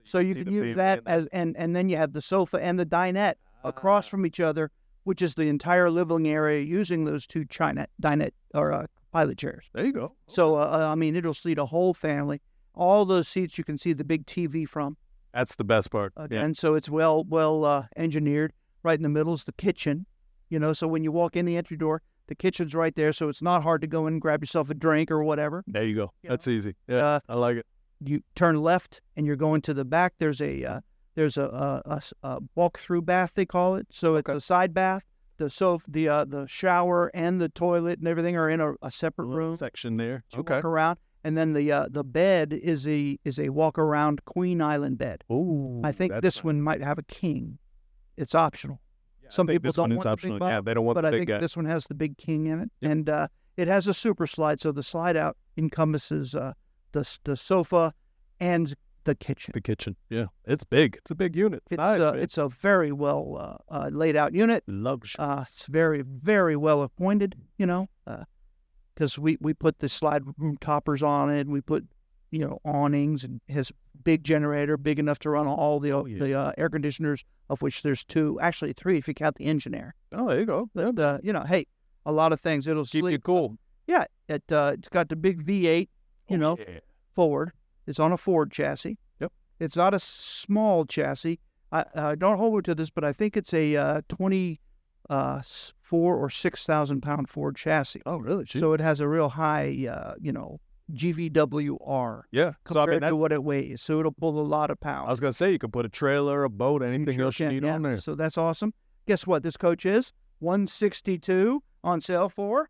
So you can use that and then you have the sofa and the dinette across from each other, which is the entire living area using those two dinette or pilot chairs. There you go. So it'll seat a whole family. All those seats you can see the big TV from. That's the best part. And so it's well engineered. Right in the middle is the kitchen. So when you walk in the entry door, the kitchen's right there, so it's not hard to go in and grab yourself a drink or whatever. There you go. That's easy. Yeah, I like it. You turn left and you're going to the back. There's a walk-through bath, they call it. So it's a side bath the shower and the toilet and everything are in a separate room section there. to Okay. walk around. And then the bed is a walk around Queen Island bed. Ooh, I think that's this nice. one might have a king. It's optional. Yeah, I Some think people this don't one is want the optional. big bottom, Yeah, they don't want but the I big think guy. this one has the big king in it, Yep. and it has a super slide. So the slide out encompasses the sofa and the kitchen. The kitchen. Yeah, it's big. It's a big unit. It's nice, man. It's a very well laid out unit. Luxurious. It's very, very well appointed, because we put the slide room toppers on it. We put, awnings, and has big generator, big enough to run all the air conditioners, of which there's 2, actually 3 if you count the engine air. Oh, there you go. And, hey, a lot of things. It'll Keep you sleep. cool. Yeah, it's got the big V8, Yeah. forward. It's on a Ford chassis. Yep. It's not a small chassis. I don't hold me to this, but I think it's a 24 or 6,000 pound Ford chassis. Oh, really? So it has a real high, GVWR Yeah. So, I mean, compared to what it weighs. So it'll pull a lot of pounds. I was going to say, you could put a trailer, a boat, anything Sure else you can, need yeah. on there. So that's awesome. Guess what? This coach is $162 on sale for.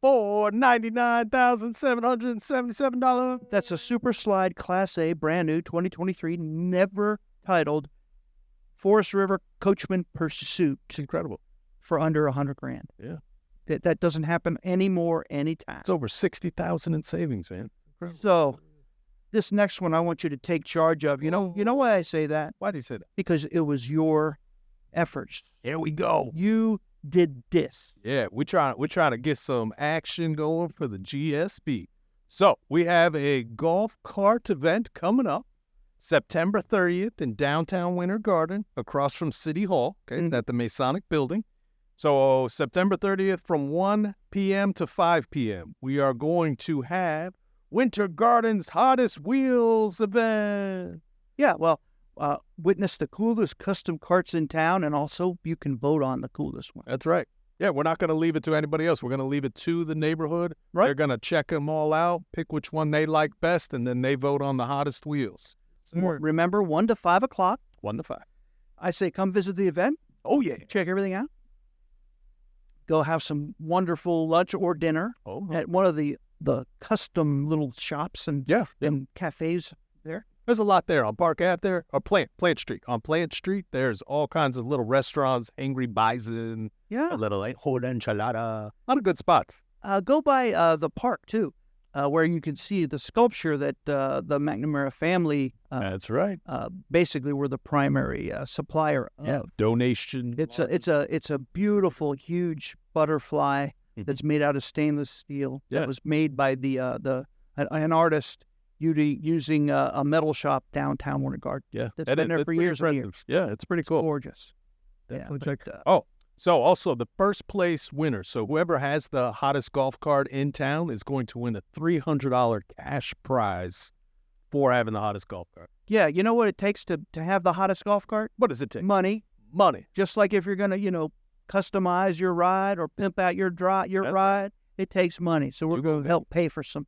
For $99,777. That's a Super Slide Class A, brand new, 2023, never titled Forest River Coachman Pursuit. It's incredible. For under $100,000. Yeah. That doesn't happen anymore, anytime. It's over $60,000 in savings, man. Incredible. So this next one I want you to take charge of. You know why I say that? Why do you say that? Because it was your efforts. Here we go. You did this. Yeah, we're trying to get some action going for the GSB. So we have a golf cart event coming up September 30th in downtown Winter Garden across from City Hall, at the Masonic Building. So September 30th from 1 p.m. to 5 p.m. we are going to have Winter Garden's Hottest Wheels event. Yeah, well, witness the coolest custom carts in town, and also you can vote on the coolest one. That's right. Yeah, we're not going to leave it to anybody else. We're going to leave it to the neighborhood. Right. They're going to check them all out, pick which one they like best, and then they vote on the hottest wheels. Remember, 1 to 5 o'clock. 1 to 5. I say come visit the event. Oh, yeah. Check everything out. Go have some wonderful lunch or dinner at one of the custom little shops and cafes there. There's a lot there on Park Ave there, or Plant Street. On Plant Street, there's all kinds of little restaurants, Angry Bison, a little Hot Enchilada, a lot of good spots. Go by the park, too, where you can see the sculpture that the McNamara family That's right. basically were the primary supplier of. Donation. It's a beautiful, huge butterfly that's made out of stainless steel. Yeah. That was made by an artist using a metal shop downtown Winter Garden. Yeah, that's been there for years and years. Yeah, it's pretty cool. Gorgeous. Definitely Yeah, check. but, So also the first place winner. So whoever has the hottest golf cart in town is going to win a $300 cash prize for having the hottest golf cart. yeah, you know what it takes to have the hottest golf cart? What does it take? Money. Just like if you're going to, customize your ride or pimp out your ride, it takes money. So we're going to help pay for some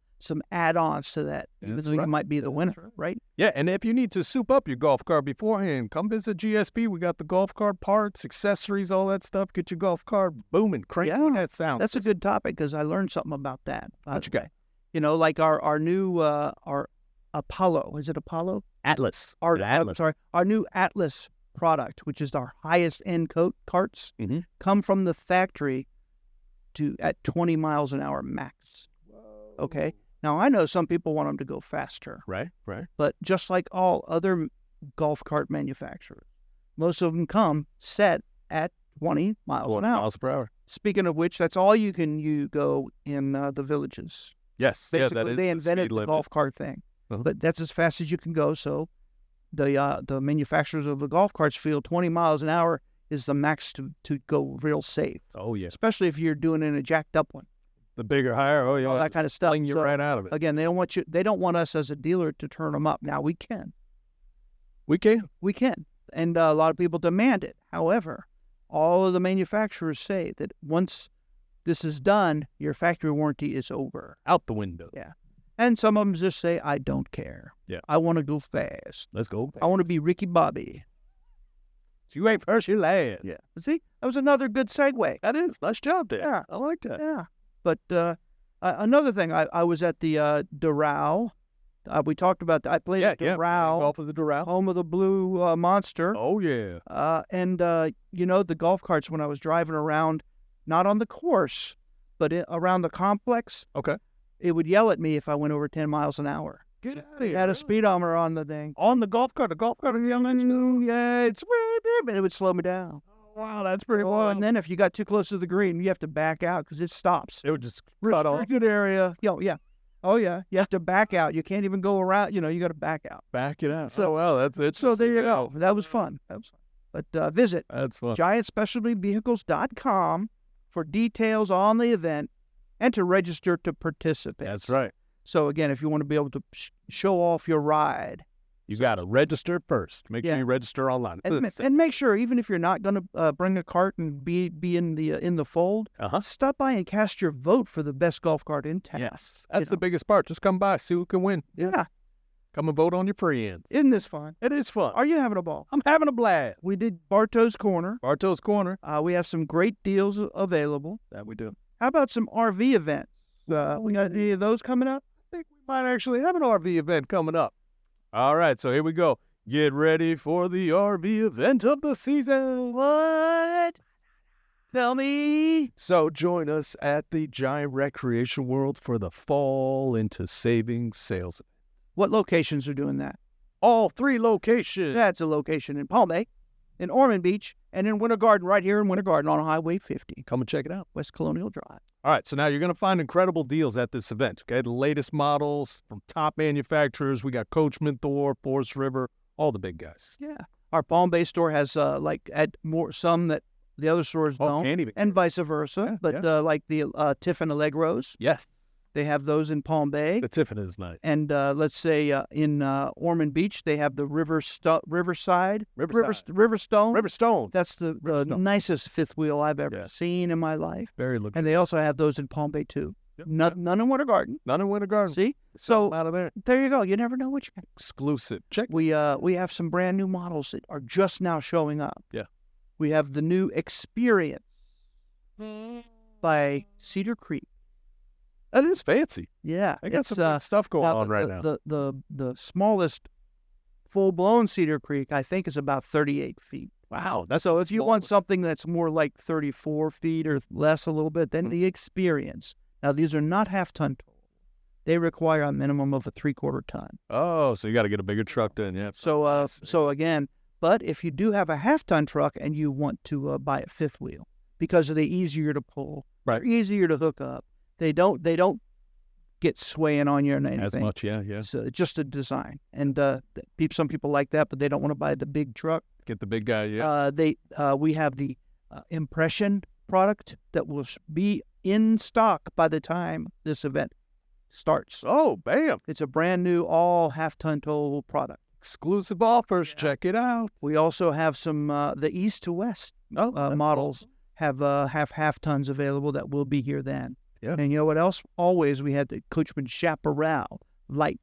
add-ons to that. That's So you right. might be the winner, right? Yeah, and if you need to soup up your golf cart beforehand, come visit GSP. We got the golf cart parts, accessories, all that stuff. Get your golf cart booming, cranking that sound. That's a good topic because I learned something about that. What you got? Like our new our Apollo. Is it Apollo? Atlas. Our new Atlas product, which is our highest end carts, come from the factory at 20 miles an hour max. Whoa. Okay. Now I know some people want them to go faster. Right. But just like all other golf cart manufacturers, most of them come set at 20 miles an hour. Miles per hour. Speaking of which, that's all you go in the villages. Yes. Basically, that is they invented the golf cart thing, but that's as fast as you can go. So the manufacturers of the golf carts feel 20 miles an hour is the max to go real safe. Oh, yeah. Especially if you're doing it in a jacked up one. The bigger, higher, all that kind of stuff. Fling you right out of it. Again, they don't want us as a dealer to turn them up. Now we can. We can. And a lot of people demand it. However, all of the manufacturers say that once this is done, your factory warranty is over. Out the window. Yeah. And some of them just say, I don't care. Yeah. I want to go fast. Let's go. I want to be Ricky Bobby. So you ain't first, you last. Yeah. See, that was another good segue. That is. Nice job there. Yeah. I like that. Yeah. But another thing, I was at the Doral. We talked about that. I played at Doral. Golf of the Doral. Home of the Blue Monster. Oh, yeah. And the golf carts, when I was driving around, not on the course, but around the complex, Okay. it would yell at me if I went over 10 miles an hour. Get out of here. It had a speedometer on the thing. On the golf cart. The golf cart would yell at you. Yeah, it's and it would slow me down. Wow, that's pretty Oh, wild. and then if you got too close to the green, you have to back out because it stops. It would just cut off. Good area. Yeah. Oh, yeah. You have to back out. You can't even go around. You got to back out. Back it out. So- Well, that's it. So there you go. That was fun. But visit That's fun. giantspecialtyvehicles.com for details on the event and to register to participate. That's right. So, again, if you want to be able to show off your ride. You got to register first. Make sure you register online. And make sure, even if you're not going to bring a cart and be in the fold, stop by and cast your vote for the best golf cart in town. Yes. That's the biggest part. Just come by, see who can win. Yeah. Come and vote on your friends. Isn't this fun? It is fun. Are you having a ball? I'm having a blast. We did Bartow's Corner. Bartow's Corner. We have some great deals available. That we do. How about some RV events? We got any of those coming up? I think we might actually have an RV event coming up. All right, so here we go. Get ready for the RV event of the season. What? Tell me. So join us at the Giant Recreation World for the Fall into Savings sales. What locations are doing that? All 3 locations. That's a location in Palm Bay, in Ormond Beach, and in Winter Garden, right here in Winter Garden on Highway 50. Come and check it out. West Colonial Drive. All right, so now you're going to find incredible deals at this event, okay? The latest models from top manufacturers. We got Coachman, Thor, Forest River, all the big guys. Yeah. Our Palm Bay store has some that the other stores don't, and vice versa. Like the Tiffin Allegros. Yes. They have those in Palm Bay. The Tiffin is nice. And let's say in Ormond Beach, they have the Riverstone. That's the nicest fifth wheel I've ever seen in my life. Very luxurious. And they also have those in Palm Bay, too. Yep. None in Winter Garden. None in Winter Garden. See? So out of there. There you go. You never know what you get. Exclusive. Check. We have some brand new models that are just now showing up. Yeah. We have the new Experience by Cedar Creek. That is fancy. Yeah. They got some good stuff going on right now. The smallest full-blown Cedar Creek, I think, is about 38 feet. Wow. So if you want something that's more like 34 feet or less a little bit, then the Experience. Now, these are not half-ton total. They require a minimum of a 3/4 ton. Oh, so you got to get a bigger truck then, yeah. So again, but if you do have a half-ton truck and you want to buy a fifth wheel, because they're easier to pull, they're easier to hook up. They don't get swaying on you or anything. As much, yeah. So it's just a design. And some people like that, but they don't want to buy the big truck. Get the big guy, yeah. We have the Impression product that will be in stock by the time this event starts. Oh, bam. It's a brand new all half-ton total product. Exclusive offers. Yeah. Check it out. We also have some the East to West models have half tons available that will be here then. Yeah. And you know what else? Always we had the Coachman Chaparral Light,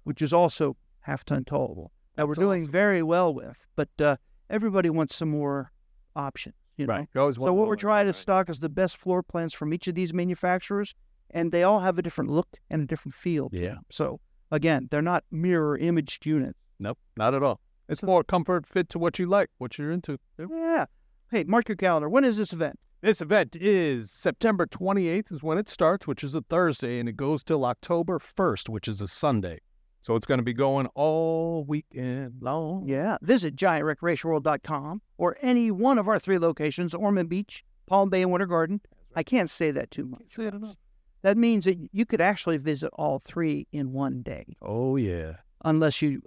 which is also half-ton towable. That we're doing very well with, but everybody wants some more options. You know? Right. You always want so what more, we're trying to stock is the best floor plans from each of these manufacturers, and they all have a different look and a different feel. Yeah. So again, they're not mirror imaged units. Nope, not at all. It's more comfort, fit to what you like, what you're into. Yeah. Hey, mark your calendar. When is this event? This event is September 28th is when it starts, which is a Thursday, and it goes till October 1st, which is a Sunday. So it's going to be going all weekend long. Yeah. Visit giantrecreationworld.com or any one of our 3 locations, Ormond Beach, Palm Bay, and Winter Garden. I can't say that too much. Can't say it enough. That means that you could actually visit all 3 in one day. Oh, yeah. Unless you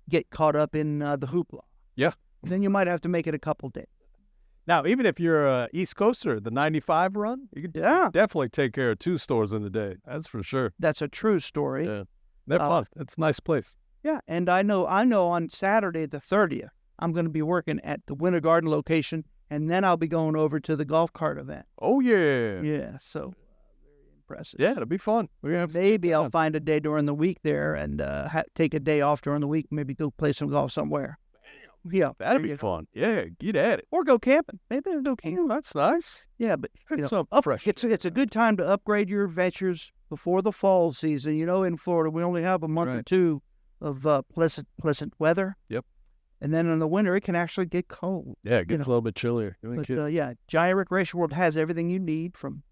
get caught up in the hoopla. Yeah. Then you might have to make it a couple days. Now, even if you're a East Coaster, the 95 run, you can definitely take care of 2 stores in a day. That's for sure. That's a true story. Yeah. They're fun. It's a nice place. Yeah, and I know on Saturday the 30th, I'm going to be working at the Winter Garden location, and then I'll be going over to the golf cart event. Oh, yeah. Yeah, so very impressive. Yeah, it'll be fun. Maybe I'll find a day during the week there and take a day off during the week, maybe go play some golf somewhere. Yeah, That'd be fun. Yeah, get at it. or go camping. Maybe go camping. That's nice. Yeah, but Fresh. it's a good time to upgrade your adventures before the fall season. In Florida, we only have a month or two of pleasant weather. Yep. And then in the winter, it can actually get cold. Yeah, it gets a little bit chillier. But Giant Recreation World has everything you need from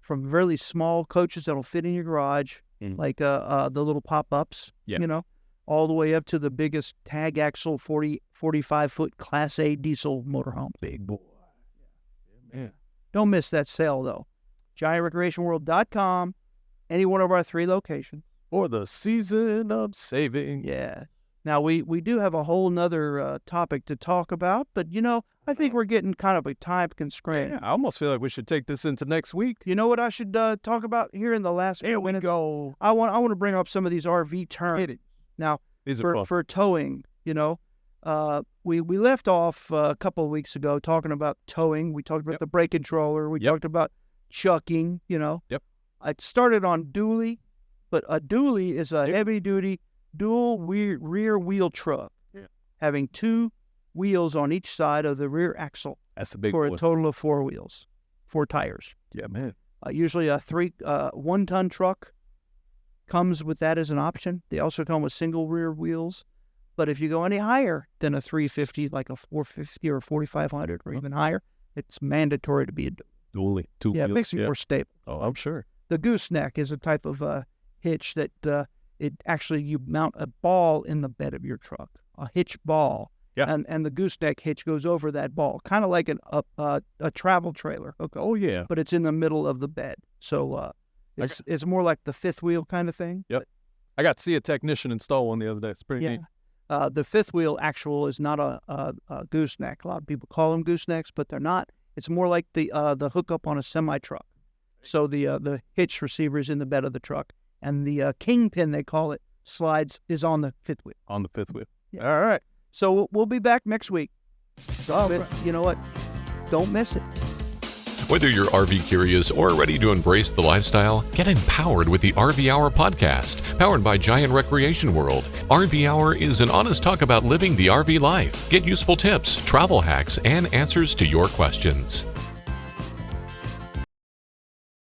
really small coaches that'll fit in your garage, like the little pop-ups, all the way up to the biggest tag axle 45-foot Class A diesel motorhome. Big boy. Yeah. Don't miss that sale, though. GiantRecreationWorld.com, any one of our 3 locations. For the season of saving. Yeah. Now, we do have a whole nother topic to talk about, but, I think we're getting kind of a time constraint. Yeah, I almost feel like we should take this into next week. You know what I should talk about here in the last Here we minute? go. I want to bring up some of these RV terms. Now, for towing, we left off a couple of weeks ago talking about towing. We talked about the brake controller. We talked about chucking, Yep. I started on dually, but a dually is a heavy-duty dual rear wheel truck having 2 wheels on each side of the rear axle. That's a big for boy. a total of 4 wheels, 4 tires. Yeah, man. Usually a 1-ton truck comes with that as an option. They also come with single rear wheels. But if you go any higher than a 350, like a 450 or 4500 or even higher, it's mandatory to be a dually. 2 wheels. Yeah, it makes it more stable. Oh, I'm sure. The gooseneck is a type of hitch that you mount a ball in the bed of your truck, a hitch ball. Yeah. And the gooseneck hitch goes over that ball, kind of like a travel trailer. Okay. Oh, yeah. But it's in the middle of the bed. So it's more like the 5th wheel kind of thing. Yep. I got to see a technician install one the other day. It's pretty neat. The 5th wheel actual is not a gooseneck. A lot of people call them goosenecks, but they're not. It's more like the hookup on a semi-truck. So the hitch receiver is in the bed of the truck, and the kingpin, they call it, is on the 5th wheel. On the 5th wheel. Yeah. All right. So we'll be back next week. You know what? Don't miss it. Whether you're RV curious or ready to embrace the lifestyle, get empowered with the RV Hour podcast, powered by Giant Recreation World. RV Hour is an honest talk about living the RV life. Get useful tips, travel hacks, and answers to your questions.